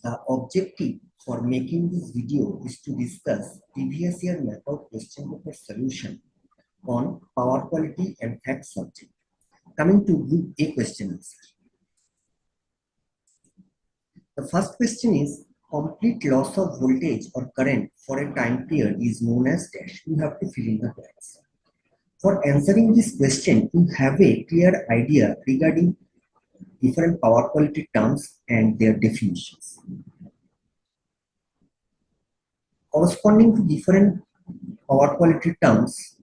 The objective for making this video is to discuss previous year MAKAUT question paper solution on power quality and fact subject. Coming to group A question answer. The first question is complete loss of voltage or current for a time period is known as dash. You have to fill in the blanks. For answering this question, you have a clear idea regarding different power quality terms and their definitions. Corresponding to different power quality terms,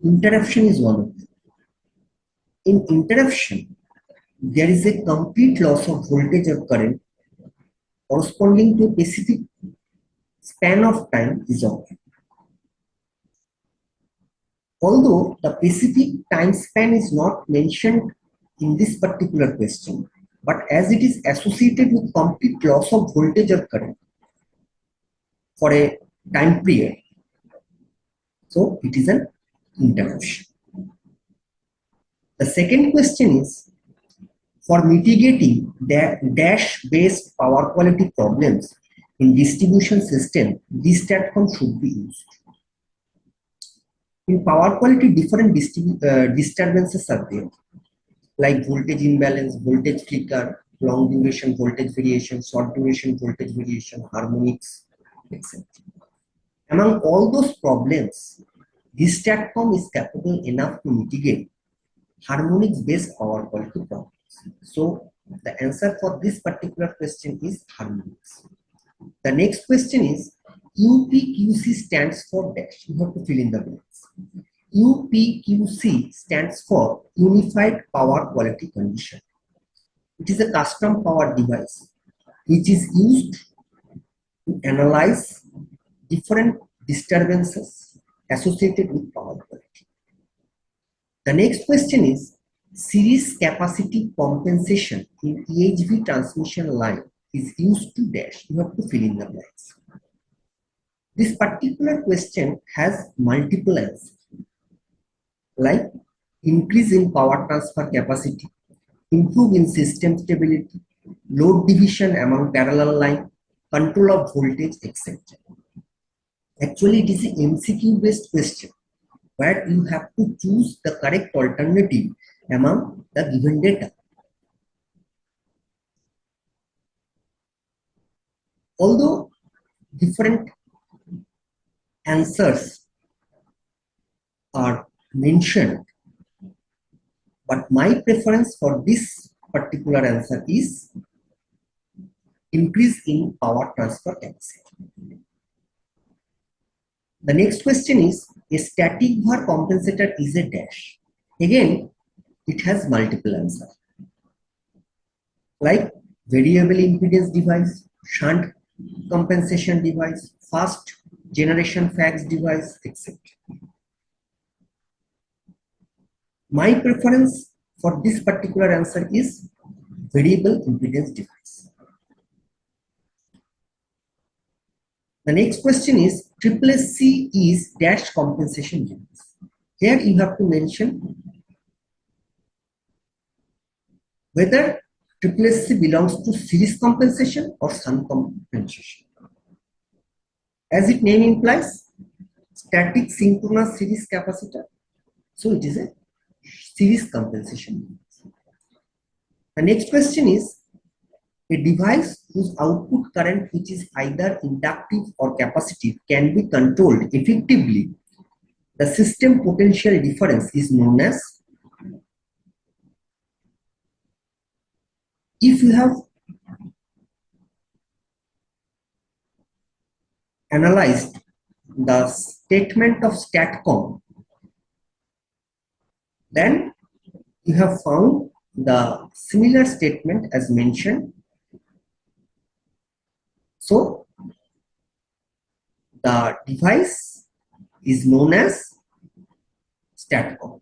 interruption is one of them. In interruption, there is a complete loss of voltage or current corresponding to a specific span of time is occurred. Although the specific time span is not mentioned in this particular question, but as it is associated with complete loss of voltage or current for a time period, so it is an interruption. The second question is, for mitigating the dash-based power quality problems in distribution system, this STATCOM should be used. In power quality, different disturbances are there, like voltage imbalance, voltage flicker, long duration voltage variation, short duration voltage variation, harmonics, etc. Among all those problems, this STATCOM is capable enough to mitigate harmonics-based power quality problems. So the answer for this particular question is harmonics. The next question is UPQC stands for dash. You have to fill in the blanks. UPQC stands for Unified Power Quality Condition. It is a custom power device which is used to analyze different disturbances associated with power quality. The next question is series capacity compensation in EHV transmission line is used to dash. You have to fill in the blanks. This particular question has multiple answers, like increase in power transfer capacity, improve in system stability, load division among parallel line, control of voltage, etc. Actually, it is an MCQ based question where you have to choose the correct alternative among the given data. Although different answers are mentioned, but my preference for this particular answer is increase in power transfer capacity. The next question is a static VAR compensator is a dash. Again, it has multiple answers, like variable impedance device, shunt compensation device, fast generation fax device, etc. My preference for this particular answer is variable impedance device. The next question is SSC is dash compensation device. Here you have to mention whether SSC belongs to series compensation or shunt compensation. As its name implies, static synchronous series capacitor, so it is a series compensation. The next question is a device whose output current, which is either inductive or capacitive, can be controlled effectively. The system potential difference is known as. If you have analyzed the statement of STATCOM, then you have found the similar statement as mentioned. So the device is known as STATCOM.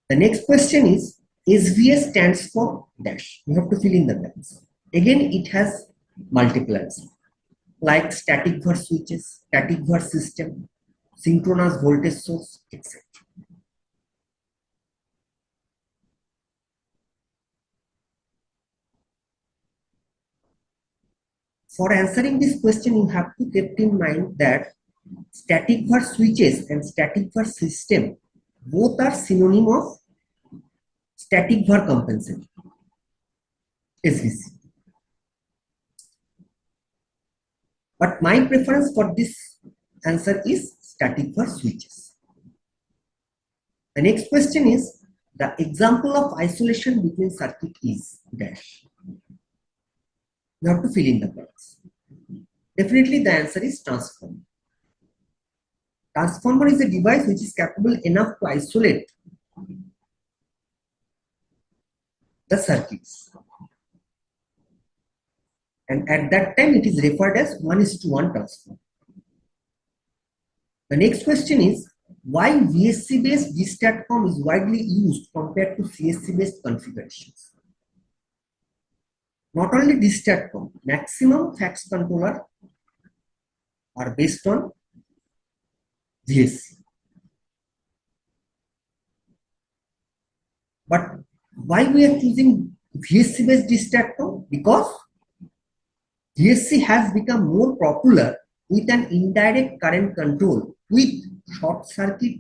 The next question is SVS stands for dash. You have to fill in the blanks. Again, it has multiple answers, like static VAR switches, static VAR system, synchronous voltage source, etc. For answering this question, you have to keep in mind that static var switches and static var system both are synonym of static var compensator, SVC. But my preference for this answer is static var switches. The next question is, the example of isolation between circuit is dash. You have to fill in the blanks. Definitely the answer is transformer. Transformer is a device which is capable enough to isolate the circuits. And at that time it is referred as 1:1 transformer. The next question is, why VSC based GStatCom is widely used compared to CSC based configurations? Not only GStatCom, maximum fax controller are based on VSC. But why we are choosing VSC based GStatCom? Because VSC has become more popular with an indirect current control with short circuit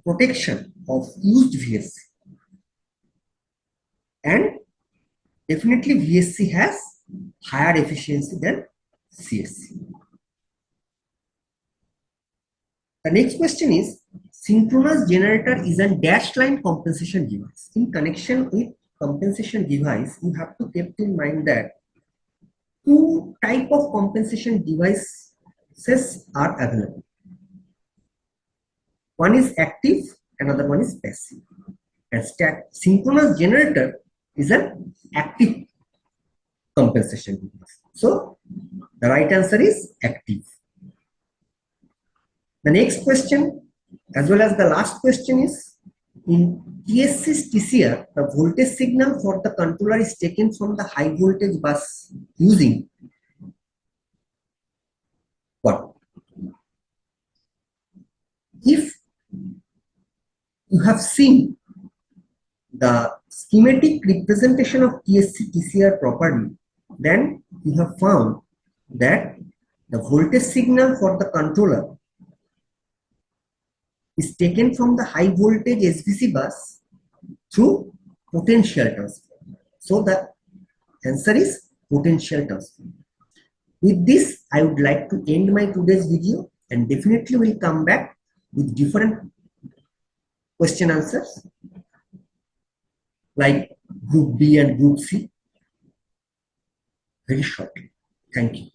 protection of used VSC. And definitely VSC has higher efficiency than CSC. The next question is, synchronous generator is a dash line compensation device. In connection with compensation device, you have to keep in mind that two type of compensation devices are available. One is active, another one is passive. And synchronous generator is an active compensation device. So the right answer is active. The next question, as well as the last question, is, in TSC's TCR, the voltage signal for the controller is taken from the high voltage bus using what? If you have seen the schematic representation of TSC TCR properly, then you have found that the voltage signal for the controller is taken from the high voltage SVC bus through potential transfer. So the answer is potential transfer. With this, I would like to end my today's video, and definitely will come back with different question answers like group B and group C very shortly. Thank you.